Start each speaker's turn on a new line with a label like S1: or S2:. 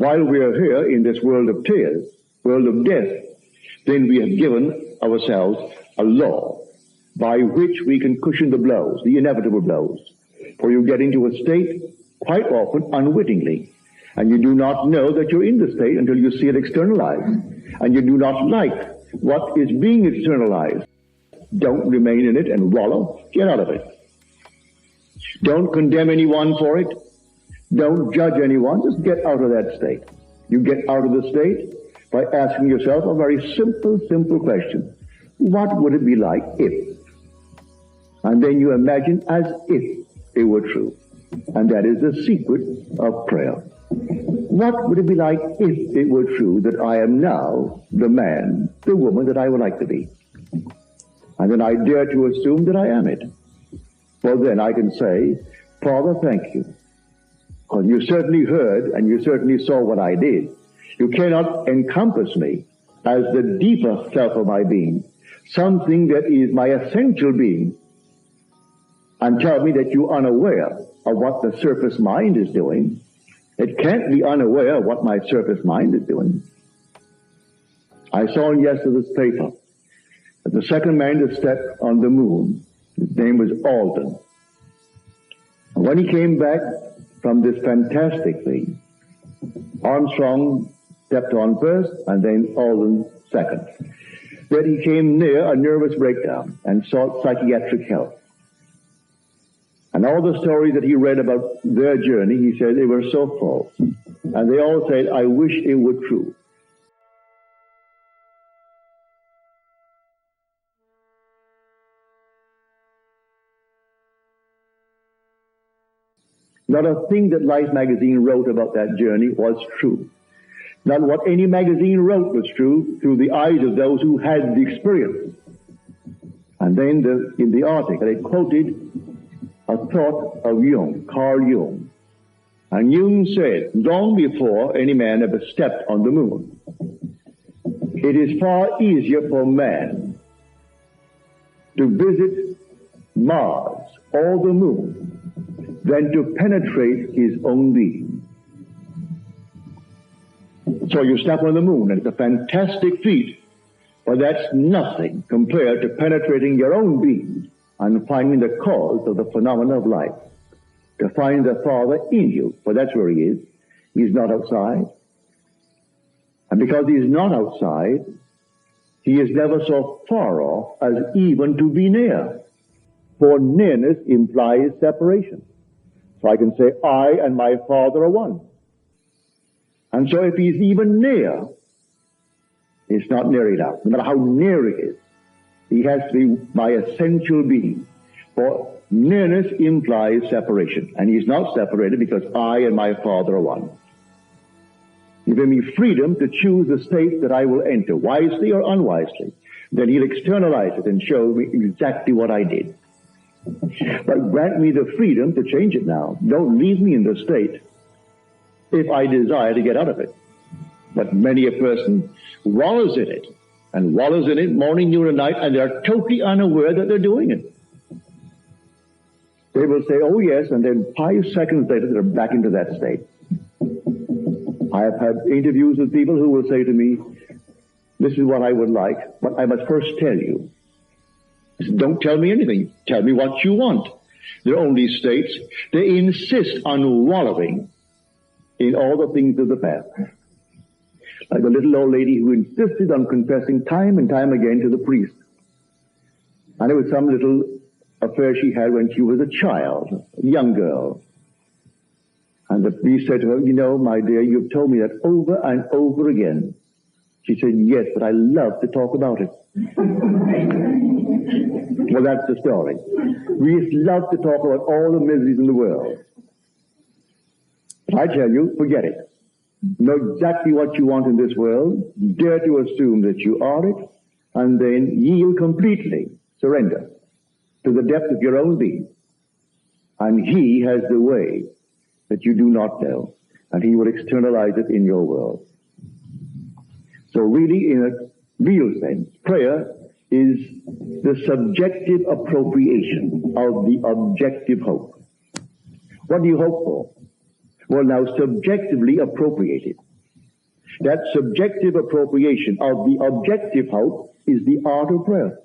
S1: while we are here in this world of tears, world of death, then we have given ourselves a law by which we can cushion the blows, the inevitable blows. For you get into a state quite often unwittingly, and you do not know that you're in the state until you see it externalized, and you do not like what is being externalized. Don't remain in it and wallow. Get out of it. Don't condemn anyone for it. Don't judge anyone. Just get out of that state. You get out of the state by asking yourself a very simple question. What would it be like if? And then you imagine as if it were true. And that is the secret of prayer. What would it be like if it were true that I am now the man, the woman that I would like to be? And then I dare to assume that I am it. Well, then I can say, Father, thank you. Because you certainly heard and you certainly saw what I did. You cannot encompass me as the deeper self of my being, something that is my essential being, and tell me that you're unaware of what the surface mind is doing. It can't be unaware of what my surface mind is doing. I saw in yesterday's paper that the second man to step on the moon, his name was Alden. And when he came back from this fantastic thing, Armstrong stepped on first and then Alden second. Then he came near a nervous breakdown and sought psychiatric help. And all the stories that he read about their journey, he said they were so false. And they all said, I wish it were true. Not a thing that Life magazine wrote about that journey was true. Not what any magazine wrote was true through the eyes of those who had the experience. And then in the article, it quoted a thought of Jung, Carl Jung. And Jung said, long before any man ever stepped on the moon, it is far easier for man to visit Mars or the moon than to penetrate his own being. So you step on the moon, and it's a fantastic feat, but that's nothing compared to penetrating your own being and finding the cause of the phenomena of life. To find the Father in you, for that's where he is. He's not outside. And because he's not outside, he is never so far off as even to be near. For nearness implies separation. So I can say, I and my Father are one. And so if he's even near, it's not near enough. No matter how near it is, he has to be my essential being. For nearness implies separation. And he's not separated because I and my Father are one. Give me freedom to choose the state that I will enter, wisely or unwisely. Then he'll externalize it and show me exactly what I did. But grant me the freedom to change it now. Don't leave me in the state if I desire to get out of it. But many a person wallows in it, and wallows in it morning, noon, and night, and they're totally unaware that they're doing it. They will say, oh yes, and then 5 seconds later they're back into that state. I have had interviews with people who will say to me, this is what I would like, but I must first tell you. I said, don't tell me anything. Tell me what you want. They're only states. They insist on wallowing in all the things of the past. Like the little old lady who insisted on confessing time and time again to the priest. And it was some little affair she had when she was a child, a young girl. And the priest said to her, you know, my dear, you've told me that over and over again. She said, yes, but I love to talk about it. Well, that's the story. We just love to talk about all the miseries in the world. But I tell you, forget it. Know exactly what you want in this world, dare to assume that you are it, and then yield completely, surrender to the depth of your own being. And he has the way that you do not know, and he will externalize it in your world. So really, in a real sense, prayer is the subjective appropriation of the objective hope. What do you hope for? will now subjectively appropriate it. That subjective appropriation of the objective hope is the art of prayer.